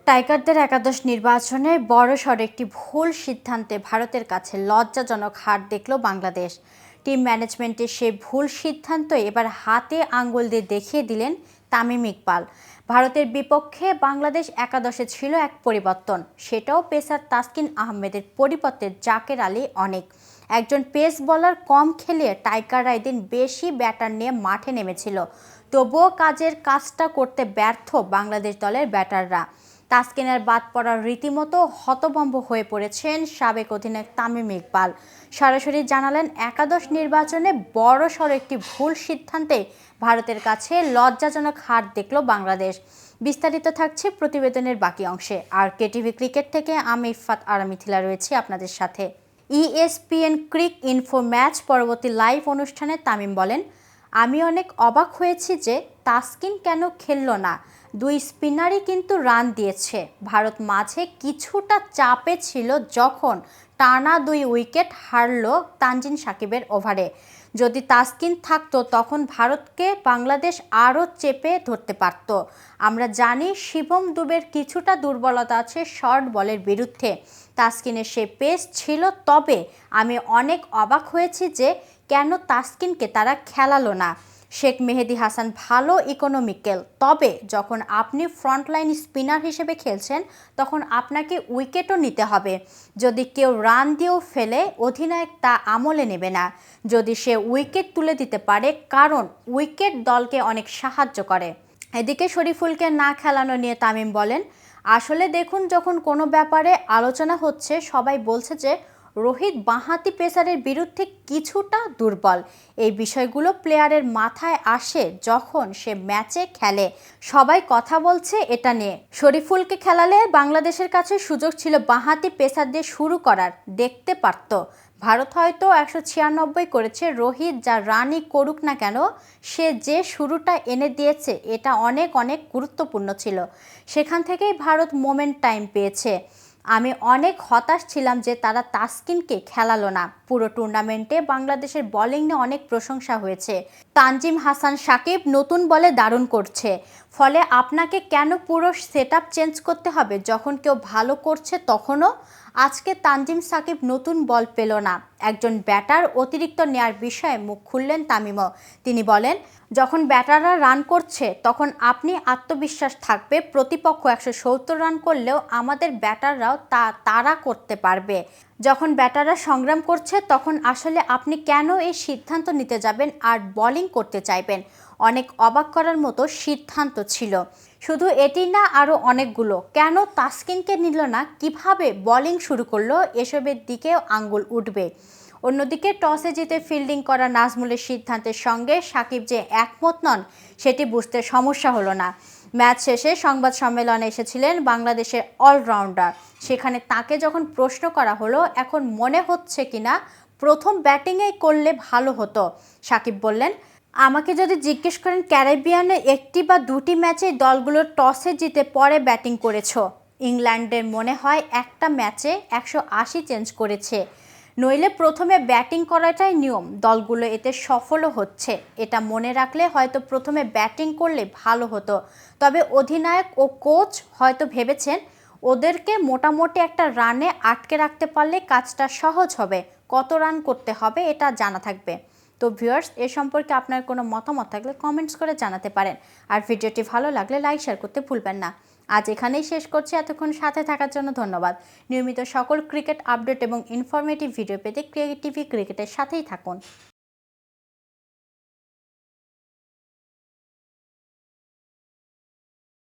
টাইগারদের একাদশ নির্বাচনে বড়সড় একটি ভুল সিদ্ধান্তে ভারতের কাছে লজ্জাজনক হার দেখল বাংলাদেশ। টিম ম্যানেজমেন্টের সেই ভুল সিদ্ধান্ত এবার হাতে আঙ্গুল দিয়ে দেখিয়ে দিলেন তামিম ইকবাল। ভারতের বিপক্ষে বাংলাদেশ একাদশে ছিল এক পরিবর্তন, সেটাও পেসার তাসকিন আহমেদের পরিবর্তে জাকের আলী অনেক। একজন পেস বোলার কম খেলিয়ে টাইগাররা এদিন বেশি ব্যাটার নিয়ে মাঠে নেমেছিল, তবুও কাজটা করতে ব্যর্থ বাংলাদেশ দলের ব্যাটাররা। তাসকিনের বাদ পড়ার রীতিমতো হতভম্ব হয়ে পড়েছেন সাবেক অধিনায়ক তামিম ইকবাল। সরাসরি জানালেন একাদশ নির্বাচনে বড়সড় একটি ভুল সিদ্ধান্তে ভারতের কাছে লজ্জাজনক হার দেখল বাংলাদেশ। বিস্তারিত থাকছে প্রতিবেদনের বাকি অংশে। আর কেটিভি ক্রিকেট থেকে আমি ইফফাত আরা মিথিলা রয়েছি আপনাদের সাথে। ESPN ক্রিক ইনফো ম্যাচ পরবর্তী লাইভ অনুষ্ঠানে তামিম বলেন, আমি অনেক অবাক হয়েছি যে তাসকিন কেন খেলল না। দুই স্পিনারই কিন্তু রান দিয়েছে। ভারত মাঝে কিছুটা চাপে ছিল যখন টানা 2 উইকেট হারল তানজিম সাকিবের ওভারে। যদি তাসকিন থাকতো তখন ভারতকে বাংলাদেশ আরও চেপে ধরতে পারত। আমরা জানি শিবম দুবের কিছুটা দুর্বলতা আছে শর্ট বলের বিরুদ্ধে। তাসকিনের সে পেস ছিল, তবে আমি অনেক অবাক হয়েছি যে কেন তাসকিনকে তারা খেলালো না। শেখ মেহেদী হাসান ভালো ইকোনমিক্যাল, তবে যখন আপনি ফ্রন্টলাইন স্পিনার হিসেবে খেলছেন তখন আপনাকে উইকেটও নিতে হবে। যদি কেউ রান দিয়েও ফেলে, অধিনায়ক তা আমলে নেবে না যদি সে উইকেট তুলে দিতে পারে, কারণ উইকেট দলকে অনেক সাহায্য করে। এদিকে শরীফুলকে না খেলানো নিয়ে তামিম বলেন, আসলে দেখুন, যখন কোনো ব্যাপারে আলোচনা হচ্ছে সবাই বলছে যে রোহিত বাঁহাতি পেসারের বিরুদ্ধে কিছুটা দুর্বল। এই বিষয়গুলো প্লেয়ারের মাথায় আসে যখন সে ম্যাচে খেলে। সবাই কথা বলছে এটা নিয়ে। শরীফুলকে খেলালে বাংলাদেশের কাছে সুযোগ ছিল বাঁহাতি পেসার দিয়ে শুরু করার, দেখতে পারত। ভারত হয়তো 196 করেছে, রোহিত যা রানই করুক না কেন, সে যে শুরুটা এনে দিয়েছে এটা অনেক অনেক গুরুত্বপূর্ণ ছিল। সেখান থেকেই ভারত মোমেন্ট টাইম পেয়েছে। আমি অনেক হতাশ ছিলাম যে তারা তাসকিনকে খেলালো না। পুরো টুর্নামেন্টে বাংলাদেশের বোলিং নিয়ে অনেক প্রশংসা হয়েছে। তানজিম হাসান সাকিব নতুন বলে দারুণ করছে, ফলে আপনাকে কেন পুরো সেটআপ চেঞ্জ করতে হবে যখন কেউ ভালো করছে তখনও? আজকে তানজিম সাকিব নতুন বল পেল না। একজন ব্যাটার অতিরিক্ত নেয়ার বিষয়ে মুখ খুললেন তামিমও। তিনি বলেন, যখন ব্যাটাররা রান করছে তখন আপনি আত্মবিশ্বাস থাকবে, প্রতিপক্ষ 170 রান করলেও আমাদের ব্যাটাররাও তারা করতে পারবে। যখন ব্যাটাররা সংগ্রাম করছে তখন আসলে আপনি কেন এই সিদ্ধান্ত নিতে যাবেন আর বোলিং করতে চাইবেন? অনেক অবাক করার মতো সিদ্ধান্ত ছিল। শুধু এটি না, আরও অনেকগুলো। কেন তাসকিনকে নিল না, কিভাবে বোলিং শুরু করলো, এসবের দিকেও আঙ্গুল উঠবে। অন্যদিকে টসে জিতে ফিল্ডিং করা নাজমুলের সিদ্ধান্তের সঙ্গে সাকিব যে একমত নন সেটি বুঝতে সমস্যা হলো না। ম্যাচ শেষে সংবাদ সম্মেলনে এসেছিলেন বাংলাদেশের অলরাউন্ডার। সেখানে তাকে যখন প্রশ্ন করা হলো এখন মনে হচ্ছে কিনা প্রথম ব্যাটিংয়েই করলে ভালো হতো, সাকিব বললেন, আমাকে যদি জিজ্ঞেস করেন ক্যারিবিয়ানে একটি বা দুটি ম্যাচেই দলগুলো টসে জিতে পরে ব্যাটিং করেছো। ইংল্যান্ডের মনে হয় একটা ম্যাচে 180 চেঞ্জ করেছে, নইলে প্রথমে ব্যাটিং করাটাই নিয়ম। দলগুলো এতে সফলও হচ্ছে। এটা মনে রাখলে হয়তো প্রথমে ব্যাটিং করলে ভালো হতো। তবে অধিনায়ক ও কোচ হয়তো ভেবেছেন ওদেরকে মোটামুটি একটা রানে আটকে রাখতে পারলে কাজটা সহজ হবে, কত রান করতে হবে এটা জানা থাকবে। তো ভিউয়ার্স, এ সম্পর্কে আপনার কোনো মতামত থাকলে কমেন্টস করে জানাতে পারেন। আর ভিডিওটি ভালো লাগলে লাইক শেয়ার করতে ভুলবেন না। আজ এখানেই শেষ করছি। এতক্ষণ সাথে থাকার জন্য ধন্যবাদ। নিয়মিত সকল ক্রিকেট আপডেট এবং ইনফরমেটিভ ভিডিও পেতে কেটিভি ক্রিকেটের সাথেই থাকুন।